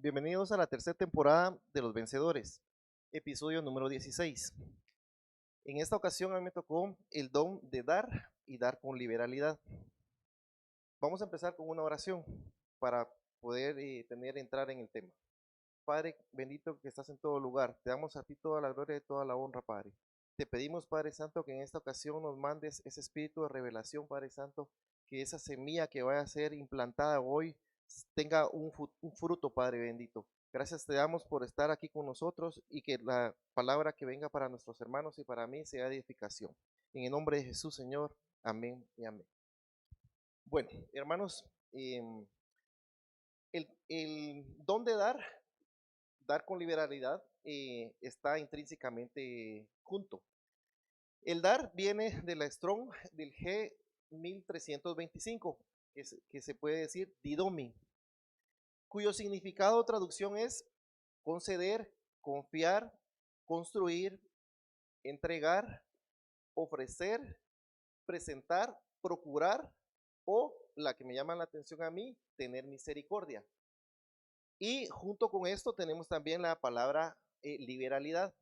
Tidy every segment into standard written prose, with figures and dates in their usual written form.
Bienvenidos a la tercera temporada de Los Vencedores, episodio número 16. En esta ocasión a mí me tocó el don de dar y dar con liberalidad. Vamos a empezar con una oración para poder entrar en el tema. Padre bendito que estás en todo lugar, te damos a ti toda la gloria y toda la honra, Padre. Te pedimos, Padre Santo, que en esta ocasión nos mandes ese espíritu de revelación, Padre Santo, que esa semilla que vaya a ser implantada hoy tenga un fruto, Padre bendito. Gracias te damos por estar aquí con nosotros y que la palabra que venga para nuestros hermanos y para mí sea de edificación. En el nombre de Jesús, Señor. Amén y amén. Bueno, hermanos, el don de dar con liberalidad, está intrínsecamente junto. El dar viene de la Strong del G1325, que se puede decir didomi, cuyo significado o traducción es conceder, confiar, construir, entregar, ofrecer, presentar, procurar, o la que me llama la atención a mí, tener misericordia. Y junto con esto tenemos también la palabra liberalidad,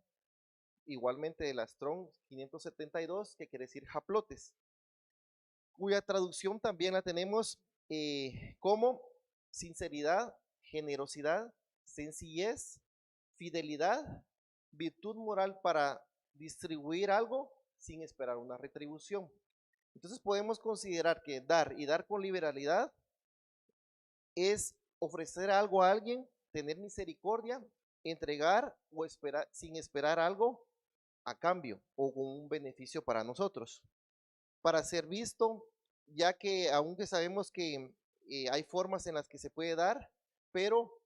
igualmente de la Strong 572, que quiere decir japlotes, cuya traducción también la tenemos como sinceridad, generosidad, sencillez, fidelidad, virtud moral para distribuir algo sin esperar una retribución. Entonces podemos considerar que dar y dar con liberalidad es ofrecer algo a alguien, tener misericordia, entregar o esperar sin esperar algo a cambio o con un beneficio para nosotros, para ser visto, ya que aunque sabemos que hay formas en las que se puede dar, pero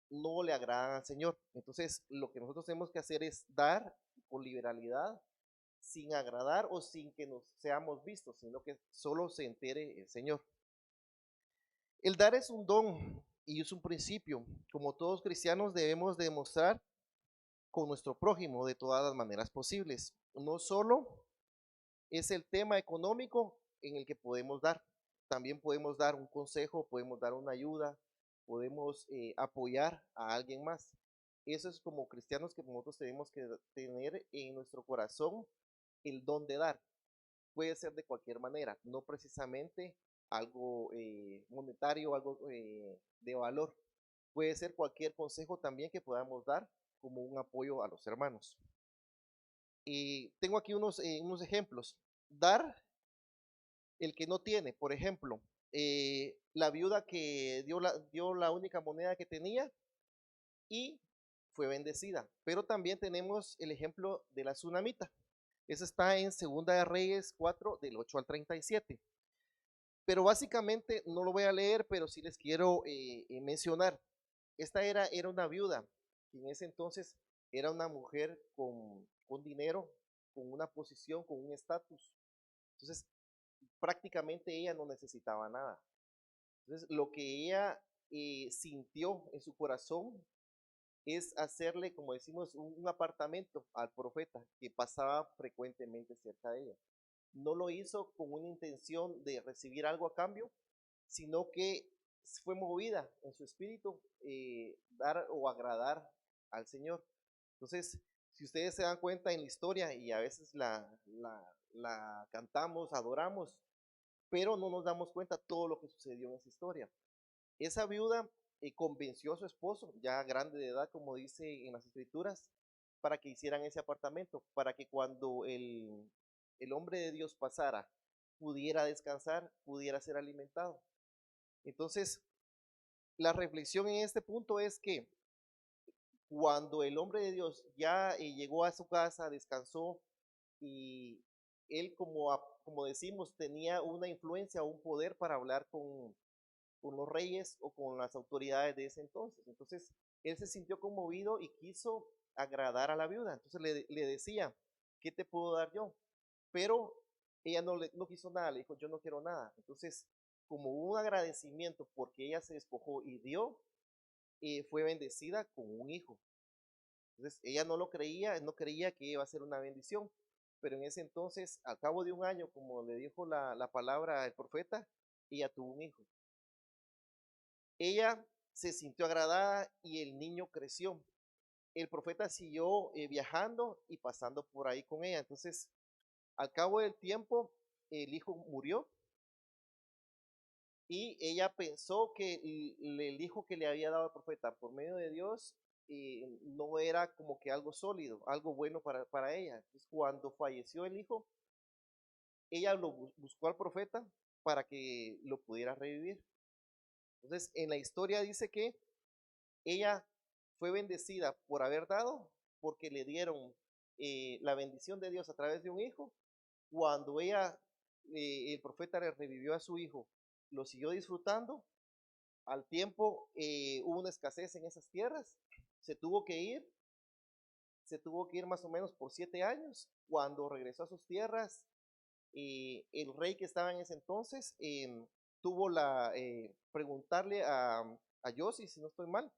no le agradan al Señor. Entonces, lo que nosotros tenemos que hacer es dar con liberalidad, sin agradar o sin que nos seamos vistos, sino que solo se entere el Señor. El dar es un don y es un principio. Como todos cristianos debemos demostrar con nuestro prójimo de todas las maneras posibles. No solo es el tema económico en el que podemos dar, también podemos dar un consejo, podemos dar una ayuda, podemos apoyar a alguien más. Eso es como cristianos que nosotros tenemos que tener en nuestro corazón el don de dar. Puede ser de cualquier manera, no precisamente algo monetario, algo de valor. Puede ser cualquier consejo también que podamos dar como un apoyo a los hermanos. Y tengo aquí unos ejemplos. Dar el que no tiene, por ejemplo, la viuda que dio la única moneda que tenía y fue bendecida. Pero también tenemos el ejemplo de la tsunamita. Eso está en Segunda de Reyes 4, del 8 al 37. Pero básicamente no lo voy a leer, pero sí les quiero mencionar. Esta era una viuda, que en ese entonces era una mujer con dinero, con una posición, con un estatus. Entonces, prácticamente ella no necesitaba nada. Entonces, lo que ella sintió en su corazón es hacerle, como decimos, un apartamento al profeta que pasaba frecuentemente cerca de ella. No lo hizo con una intención de recibir algo a cambio, sino que fue movida en su espíritu dar o agradar al Señor. Entonces, si ustedes se dan cuenta en la historia, y a veces la cantamos, adoramos, pero no nos damos cuenta todo lo que sucedió en esa historia. Esa viuda convenció a su esposo, ya grande de edad, como dice en las escrituras, para que hicieran ese apartamento, para que cuando el hombre de Dios pasara, pudiera descansar, pudiera ser alimentado. Entonces, la reflexión en este punto es que cuando el hombre de Dios ya llegó a su casa, descansó, y él, como decimos, tenía una influencia, un poder para hablar con los reyes o con las autoridades de ese entonces. Entonces, él se sintió conmovido y quiso agradar a la viuda. Entonces le decía, ¿qué te puedo dar yo? Pero ella no quiso nada, le dijo, yo no quiero nada. Entonces, como un agradecimiento porque ella se despojó y dio, fue bendecida con un hijo. Entonces, ella no lo creía, no creía que iba a ser una bendición, pero en ese entonces, al cabo de un año, como le dijo la palabra el profeta, ella tuvo un hijo. Ella se sintió agradada y el niño creció. El profeta siguió viajando y pasando por ahí con ella. Entonces, al cabo del tiempo, el hijo murió y ella pensó que el hijo que le había dado el profeta por medio de Dios no era como que algo sólido, algo bueno para ella. Entonces, cuando falleció el hijo, ella lo buscó al profeta para que lo pudiera revivir. Entonces, en la historia dice que ella fue bendecida por haber dado, porque le dieron la bendición de Dios a través de un hijo. Cuando el profeta le revivió a su hijo, lo siguió disfrutando. Al tiempo hubo una escasez en esas tierras, se tuvo que ir, se tuvo que ir más o menos por 7 años. Cuando regresó a sus tierras, el rey que estaba en ese entonces tuvo preguntarle a Josi, si no estoy mal,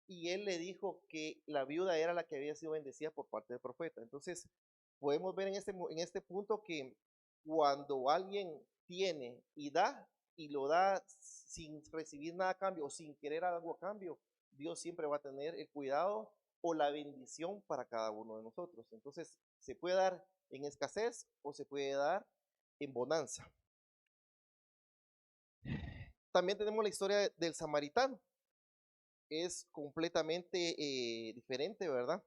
y él le dijo que la viuda era la que había sido bendecida por parte del profeta. Entonces, podemos ver en este punto que cuando alguien tiene y lo da sin recibir nada a cambio o sin querer algo a cambio, Dios siempre va a tener el cuidado o la bendición para cada uno de nosotros. Entonces, se puede dar en escasez o se puede dar en bonanza. También tenemos la historia del samaritano. Es completamente diferente, ¿verdad?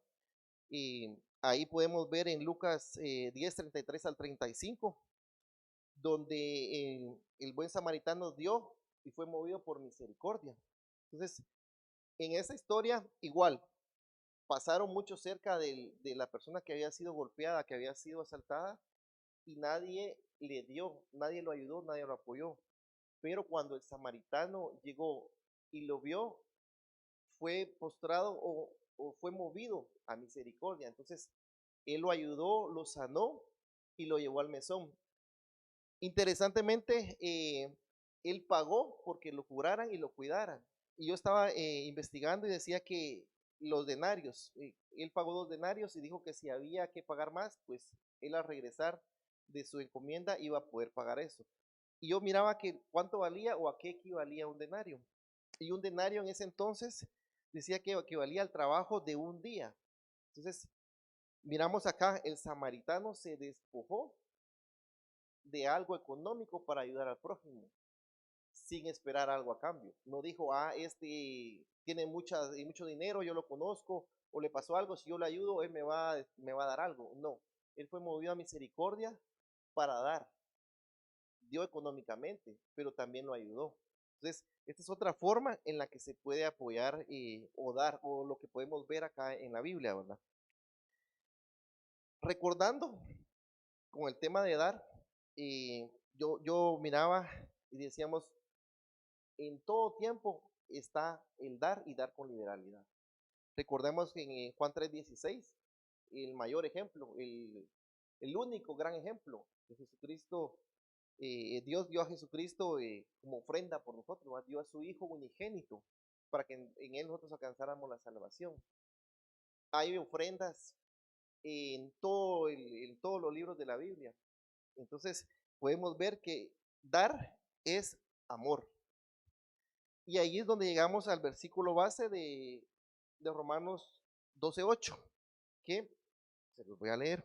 Y ahí podemos ver en Lucas 10, 33 al 35, donde el buen samaritano dio y fue movido por misericordia. Entonces, en esa historia, igual, pasaron mucho cerca de la persona que había sido golpeada, que había sido asaltada, y nadie le dio, nadie lo ayudó, nadie lo apoyó. Pero cuando el samaritano llegó y lo vio, fue postrado o fue movido a misericordia. Entonces, él lo ayudó, lo sanó y lo llevó al mesón. Interesantemente, él pagó porque lo curaran y lo cuidaran. Y yo estaba investigando y decía que los denarios, él pagó 2 denarios y dijo que si había que pagar más, pues él al regresar de su encomienda iba a poder pagar eso. Y yo miraba que cuánto valía o a qué equivalía un denario. Y un denario en ese entonces decía que equivalía al trabajo de un día. Entonces, miramos acá, el samaritano se despojó de algo económico para ayudar al prójimo, sin esperar algo a cambio. No dijo, este tiene mucho dinero, yo lo conozco, o le pasó algo, si yo le ayudo, él me va a dar algo. No, él fue movido a misericordia para dar. Dio económicamente, pero también lo ayudó. Entonces, esta es otra forma en la que se puede apoyar o dar, o lo que podemos ver acá en la Biblia, ¿verdad? Recordando con el tema de dar, yo miraba y decíamos, en todo tiempo está el dar y dar con liberalidad. Recordemos que en Juan 3:16, el mayor ejemplo, el único gran ejemplo de Jesucristo, Dios dio a Jesucristo como ofrenda por nosotros, ¿verdad? Dio a su Hijo unigénito para que en Él nosotros alcanzáramos la salvación. Hay ofrendas en todos los libros de la Biblia. Entonces, podemos ver que dar es amor. Y ahí es donde llegamos al versículo base de Romanos 12:8, que se los voy a leer.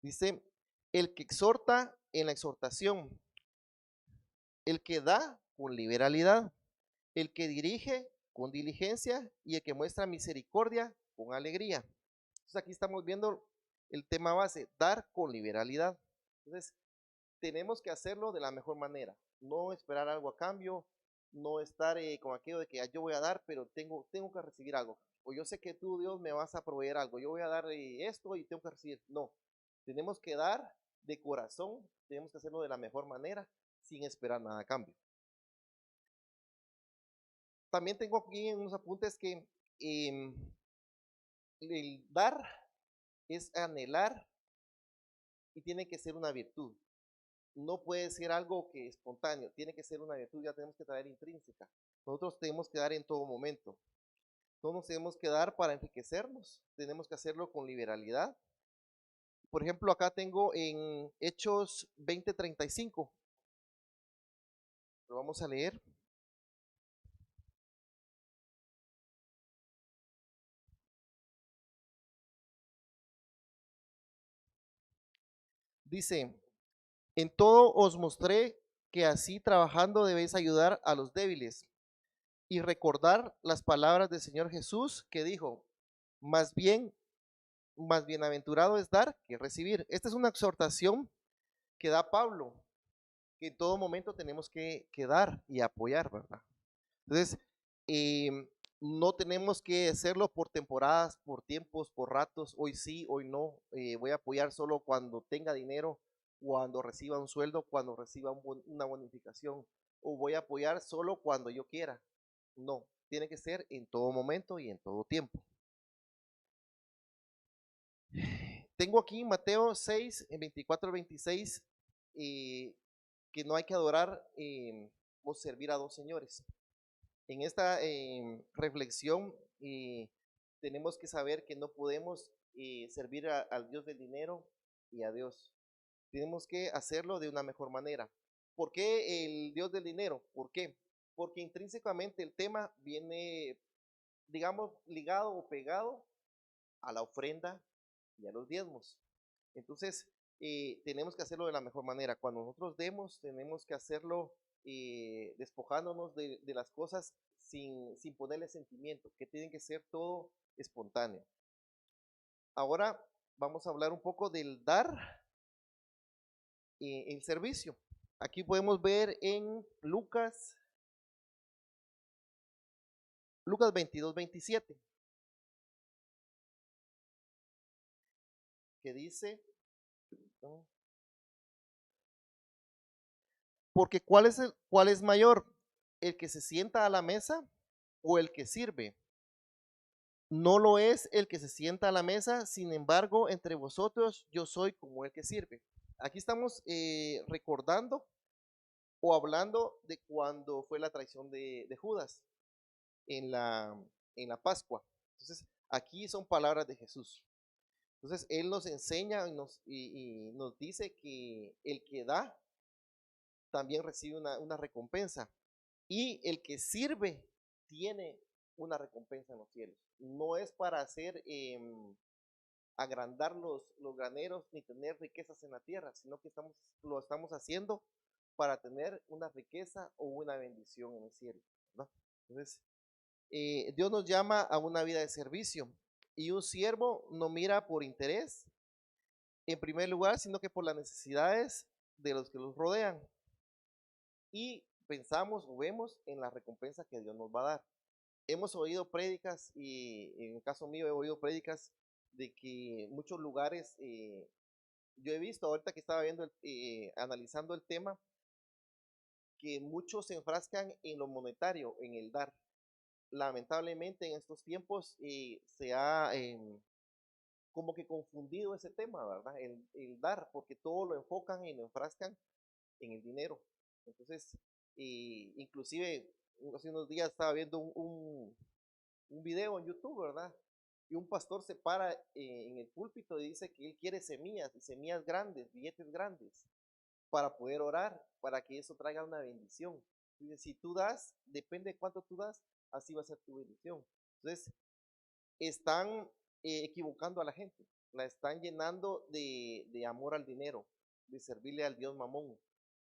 Dice, el que exhorta en la exhortación, el que da con liberalidad, el que dirige con diligencia y el que muestra misericordia con alegría. Entonces aquí estamos viendo el tema base, dar con liberalidad. Entonces, tenemos que hacerlo de la mejor manera, no esperar algo a cambio, no estar con aquello de que yo voy a dar, pero tengo que recibir algo. O yo sé que tú, Dios, me vas a proveer algo, yo voy a dar esto y tengo que recibir. No, tenemos que dar de corazón, tenemos que hacerlo de la mejor manera, sin esperar nada a cambio. También tengo aquí en unos apuntes que el dar es anhelar y tiene que ser una virtud. No puede ser algo que espontáneo, tiene que ser una virtud, ya tenemos que traer intrínseca. Nosotros tenemos que dar en todo momento. No nos tenemos que dar para enriquecernos, tenemos que hacerlo con liberalidad. Por ejemplo, acá tengo en Hechos 20:35. Lo vamos a leer. Dice, en todo os mostré que así trabajando debéis ayudar a los débiles y recordar las palabras del Señor Jesús que dijo, más bien, más bienaventurado es dar que recibir. Esta es una exhortación que da Pablo, que en todo momento tenemos que dar y apoyar, ¿verdad? Entonces, no tenemos que hacerlo por temporadas, por tiempos, por ratos, hoy sí, hoy no, voy a apoyar solo cuando tenga dinero, cuando reciba un sueldo, cuando reciba una bonificación, o voy a apoyar solo cuando yo quiera. No, tiene que ser en todo momento y en todo tiempo. Tengo aquí Mateo 6, en 24 al 26, que no hay que adorar o servir a dos señores. En esta reflexión tenemos que saber que no podemos servir al Dios del dinero y a Dios. Tenemos que hacerlo de una mejor manera. ¿Por qué el Dios del dinero? ¿Por qué? Porque intrínsecamente el tema viene, digamos, ligado o pegado a la ofrenda y a los diezmos. Entonces, tenemos que hacerlo de la mejor manera. Cuando nosotros demos, tenemos que hacerlo despojándonos de las cosas sin ponerle sentimiento, que tiene que ser todo espontáneo. Ahora vamos a hablar un poco del dar el servicio. Aquí podemos ver en Lucas 22, 27, que dice, ¿no? Porque ¿cuál es mayor? ¿El que se sienta a la mesa o el que sirve? No lo es el que se sienta a la mesa, sin embargo, entre vosotros yo soy como el que sirve. Aquí estamos recordando o hablando de cuando fue la traición de Judas en en la Pascua. Entonces, aquí son palabras de Jesús. Entonces, Él nos enseña y nos dice que el que da también recibe una recompensa. Y el que sirve tiene una recompensa en los cielos. No es para hacer agrandar los graneros ni tener riquezas en la tierra, sino que lo estamos haciendo para tener una riqueza o una bendición en el cielo, ¿verdad? Entonces, Dios nos llama a una vida de servicio y un siervo no mira por interés en primer lugar, sino que por las necesidades de los que los rodean y pensamos o vemos en la recompensa que Dios nos va a dar. Hemos oído prédicas y en el caso mío he oído prédicas de que muchos lugares, yo he visto ahorita que estaba viendo, analizando el tema, que muchos se enfrascan en lo monetario, en el dar. Lamentablemente en estos tiempos se ha como que confundido ese tema, ¿verdad? El dar, porque todo lo enfocan y lo enfrascan en el dinero. Entonces, inclusive hace unos días estaba viendo un video en YouTube, ¿verdad? Y un pastor se para en el púlpito y dice que él quiere semillas, y semillas grandes, billetes grandes, para poder orar, para que eso traiga una bendición. Dice, si tú das, depende de cuánto tú das, así va a ser tu bendición. Entonces, están equivocando a la gente, la están llenando de amor al dinero, de servirle al Dios mamón.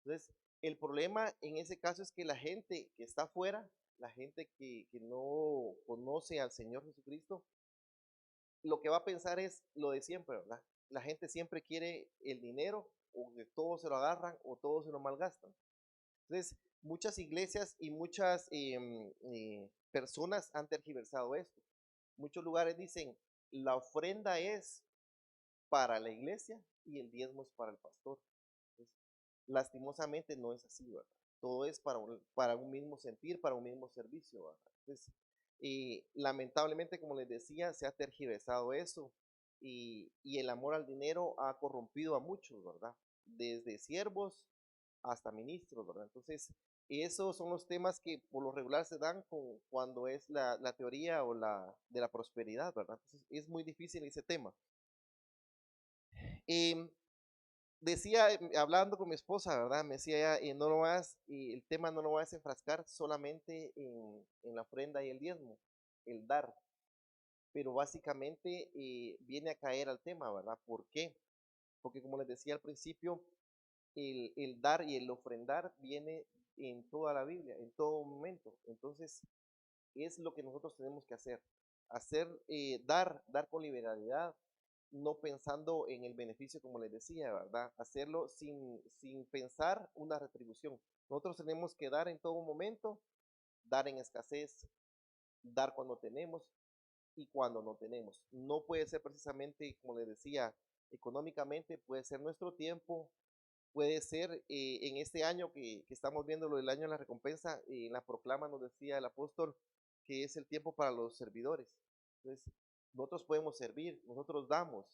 Entonces, el problema en ese caso es que la gente que está afuera, la gente que no conoce al Señor Jesucristo, lo que va a pensar es lo de siempre, ¿verdad? La gente siempre quiere el dinero, o que todos se lo agarran o todos se lo malgastan. Entonces, muchas iglesias y muchas personas han tergiversado esto. Muchos lugares dicen, la ofrenda es para la iglesia y el diezmo es para el pastor. Entonces, lastimosamente no es así, ¿verdad? Todo es para un mismo sentir, para un mismo servicio, ¿verdad? Entonces, lamentablemente, como les decía, se ha tergiversado eso y el amor al dinero ha corrompido a muchos, ¿verdad? Desde siervos hasta ministros, ¿verdad? Entonces, esos son los temas que por lo regular se dan cuando es la teoría o de la prosperidad, ¿verdad? Entonces, es muy difícil ese tema. Em, decía, hablando con mi esposa, ¿verdad? Me decía ella, no lo vas, y el tema no lo vas a enfrascar solamente en la ofrenda y el diezmo, el dar, pero básicamente viene a caer al tema, ¿verdad? ¿Por qué? porque como les decía al principio, el dar y el ofrendar viene en toda la Biblia, en todo momento. Entonces, es lo que nosotros tenemos que hacer, dar con liberalidad, no pensando en el beneficio, como les decía, ¿verdad? Hacerlo sin pensar una retribución. Nosotros tenemos que dar en todo momento, dar en escasez, dar cuando tenemos y cuando no tenemos. No puede ser precisamente, como les decía, económicamente, puede ser nuestro tiempo, puede ser en este año que estamos viendo lo del año de la recompensa, en la proclama nos decía el apóstol que es el tiempo para los servidores. Entonces, nosotros podemos servir, nosotros damos.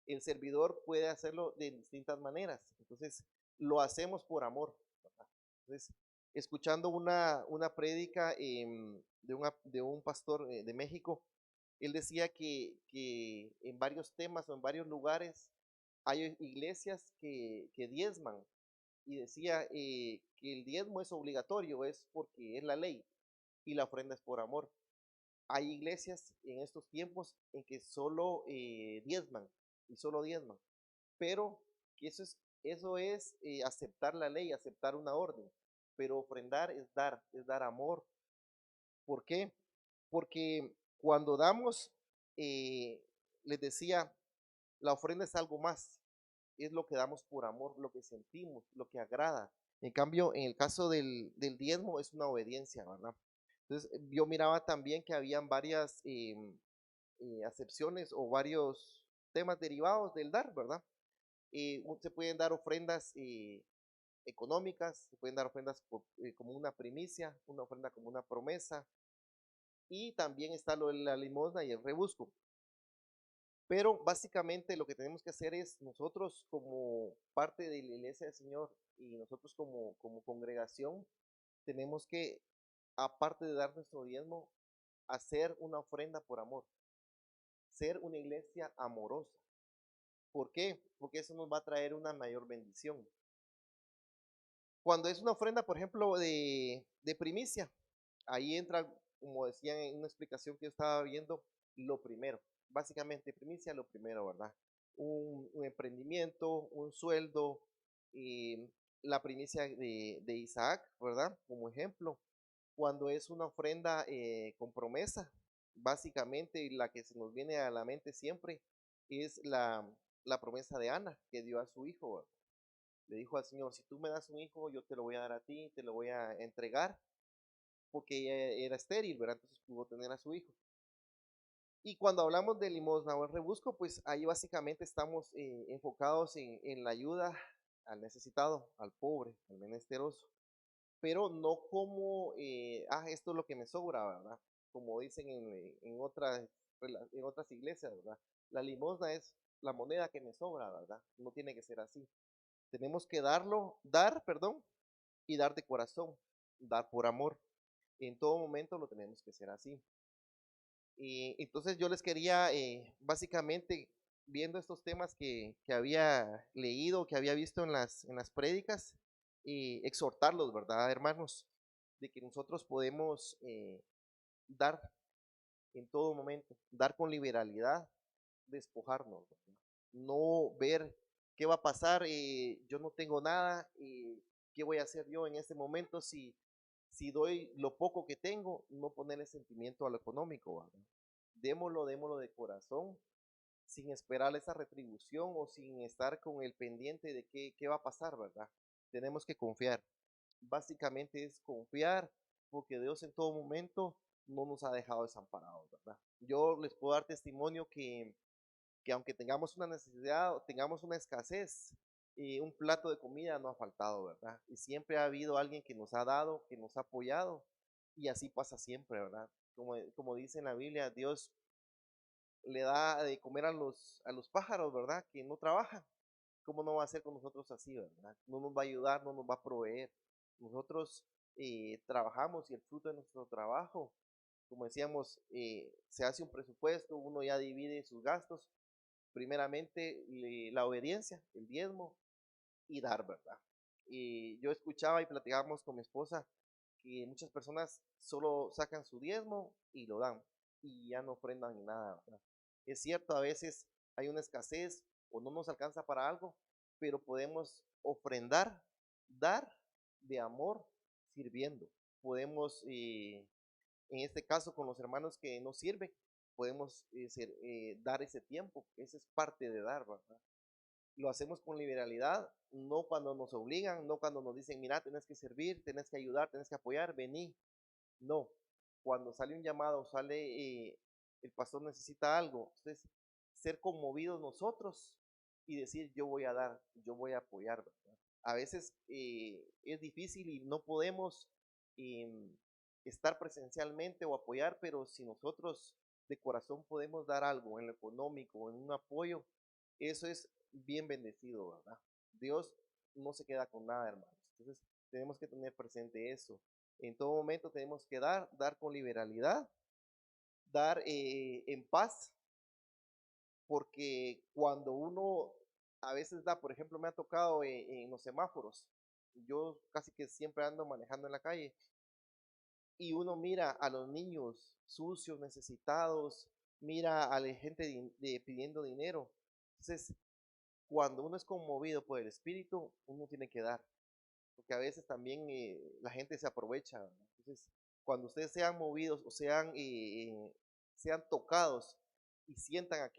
El servidor puede hacerlo de distintas maneras. Entonces, lo hacemos por amor. ¿Verdad? Entonces, escuchando una prédica de un pastor de México, él decía que en varios temas o en varios lugares hay iglesias que diezman y decía que el diezmo es obligatorio, es porque es la ley y la ofrenda es por amor. Hay iglesias en estos tiempos en que solo diezman y solo diezman, pero que eso es aceptar la ley, aceptar una orden, pero ofrendar es dar amor. ¿Por qué? Porque cuando damos, eh, les decía, la ofrenda es algo más, es lo que damos por amor, lo que sentimos, lo que agrada. En cambio, en el caso del diezmo es una obediencia, ¿verdad? Entonces, yo miraba también que habían varias acepciones o varios temas derivados del dar, ¿verdad? Se pueden dar ofrendas económicas, se pueden dar ofrendas como una primicia, una ofrenda como una promesa, y también está lo de la limosna y el rebusco. Pero básicamente lo que tenemos que hacer es nosotros como parte de la iglesia del Señor y nosotros como congregación, tenemos que, aparte de dar nuestro diezmo, hacer una ofrenda por amor, ser una iglesia amorosa. ¿Por qué? Porque eso nos va a traer una mayor bendición. Cuando es una ofrenda, por ejemplo, de primicia, ahí entra, como decía en una explicación que yo estaba viendo, lo primero. Básicamente, primicia, lo primero, ¿verdad? Un emprendimiento, un sueldo, eh, la primicia de Isaac, ¿verdad? Como ejemplo, cuando es una ofrenda con promesa, básicamente la que se nos viene a la mente siempre es la promesa de Ana que dio a su hijo, ¿verdad? Le dijo al Señor, si tú me das un hijo, yo te lo voy a dar a ti, te lo voy a entregar, porque ella era estéril, ¿verdad? Entonces pudo tener a su hijo. Y cuando hablamos de limosna o el rebusco, pues ahí básicamente estamos enfocados en la ayuda al necesitado, al pobre, al menesteroso, pero no como, esto es lo que me sobra, ¿verdad? Como dicen en otras iglesias, ¿verdad? La limosna es la moneda que me sobra, ¿verdad? No tiene que ser así. Tenemos que dar, perdón, y dar de corazón, dar por amor. En todo momento lo tenemos que hacer así. Y entonces yo les quería, básicamente, viendo estos temas que había leído, que había visto en las prédicas, exhortarlos, ¿verdad, hermanos? De que nosotros podemos dar en todo momento, dar con liberalidad, despojarnos, ¿verdad? No ver qué va a pasar, yo no tengo nada, qué voy a hacer yo en este momento si doy lo poco que tengo, no ponerle sentimiento a lo económico, ¿verdad? Démoslo de corazón, sin esperar esa retribución o sin estar con el pendiente de qué va a pasar, ¿verdad? Tenemos que confiar. Básicamente es confiar, porque Dios en todo momento no nos ha dejado desamparados, ¿verdad? Yo les puedo dar testimonio que aunque tengamos una necesidad o tengamos una escasez, un plato de comida no ha faltado, ¿verdad? Y siempre ha habido alguien que nos ha dado, que nos ha apoyado, y así pasa siempre, ¿verdad? Como dice en la Biblia, Dios le da de comer a los pájaros, ¿verdad? Que no trabajan. ¿Cómo no va a hacer con nosotros así, verdad? No nos va a ayudar, no nos va a proveer. Nosotros trabajamos y el fruto de nuestro trabajo, como decíamos, se hace un presupuesto, uno ya divide sus gastos. Primeramente, la obediencia, el diezmo y dar, ¿verdad? Y yo escuchaba y platicábamos con mi esposa que muchas personas solo sacan su diezmo y lo dan y ya no ofrendan ni nada, ¿verdad? Es cierto, a veces hay una escasez o no nos alcanza para algo, pero podemos ofrendar, dar de amor sirviendo. Podemos, en este caso, con los hermanos que nos sirven, podemos dar ese tiempo. Esa es parte de dar, ¿verdad? Lo hacemos con liberalidad, no cuando nos obligan, no cuando nos dicen, mira, tenés que servir, tenés que ayudar, tenés que apoyar, vení. No, cuando sale un llamado, el pastor necesita algo, entonces ser conmovidos nosotros y decir, yo voy a dar, yo voy a apoyar, ¿verdad? A veces es difícil y no podemos eh, estar presencialmente o apoyar, pero si nosotros de corazón podemos dar algo en lo económico, en un apoyo, eso es bien bendecido, ¿verdad? Dios no se queda con nada, hermanos. Entonces tenemos que tener presente eso. En todo momento tenemos que dar con liberalidad, dar en paz, porque cuando uno a veces da, por ejemplo, me ha tocado en los semáforos, yo casi que siempre ando manejando en la calle y uno mira a los niños sucios, necesitados, mira a la gente pidiendo dinero. Entonces, cuando uno es conmovido por el Espíritu, uno tiene que dar, porque a veces también la gente se aprovecha, ¿verdad? Entonces, cuando ustedes sean movidos o sean tocados y sientan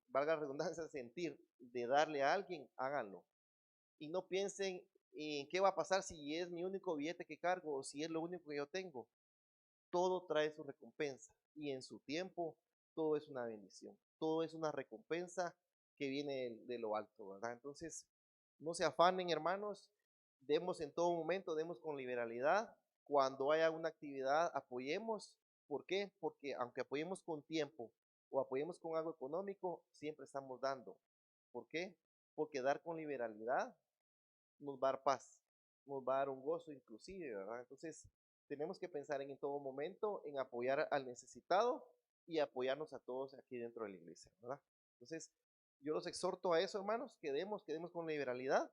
valga la redundancia, sentir de darle a alguien, háganlo. Y no piensen en qué va a pasar si es mi único billete que cargo o si es lo único que yo tengo. Todo trae su recompensa y en su tiempo todo es una bendición, todo es una recompensa que viene de lo alto, ¿verdad? Entonces, no se afanen, hermanos, demos en todo momento, demos con liberalidad. Cuando haya una actividad, apoyemos. ¿Por qué? Porque aunque apoyemos con tiempo o apoyemos con algo económico, siempre estamos dando. ¿Por qué? Porque dar con liberalidad nos va a dar paz, nos va a dar un gozo inclusive, ¿verdad? Entonces, tenemos que pensar en todo momento en apoyar al necesitado y apoyarnos a todos aquí dentro de la iglesia, ¿verdad? Entonces, yo los exhorto a eso, hermanos, quedemos con liberalidad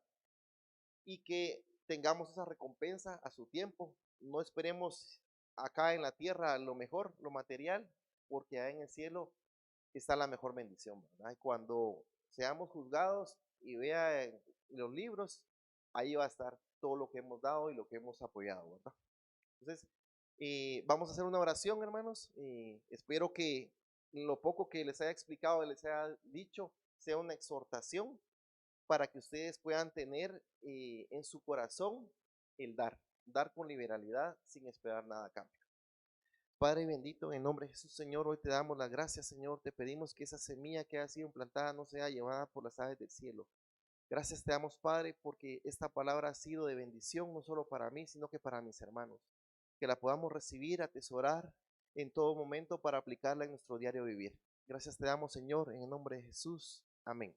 y que tengamos esa recompensa a su tiempo. No esperemos acá en la tierra lo mejor, lo material, porque allá en el cielo está la mejor bendición, ¿verdad? Y cuando seamos juzgados y vea en los libros, ahí va a estar todo lo que hemos dado y lo que hemos apoyado, ¿verdad? Entonces, vamos a hacer una oración, hermanos. Espero que lo poco que les haya explicado, les haya dicho, sea una exhortación para que ustedes puedan tener en su corazón el dar con liberalidad sin esperar nada a cambio. Padre bendito, en nombre de Jesús, Señor, hoy te damos las gracias, Señor. Te pedimos que esa semilla que ha sido implantada no sea llevada por las aves del cielo. Gracias te damos, Padre, porque esta palabra ha sido de bendición no solo para mí, sino que para mis hermanos. Que la podamos recibir, atesorar en todo momento para aplicarla en nuestro diario vivir. Gracias te damos, Señor, en el nombre de Jesús. Amén.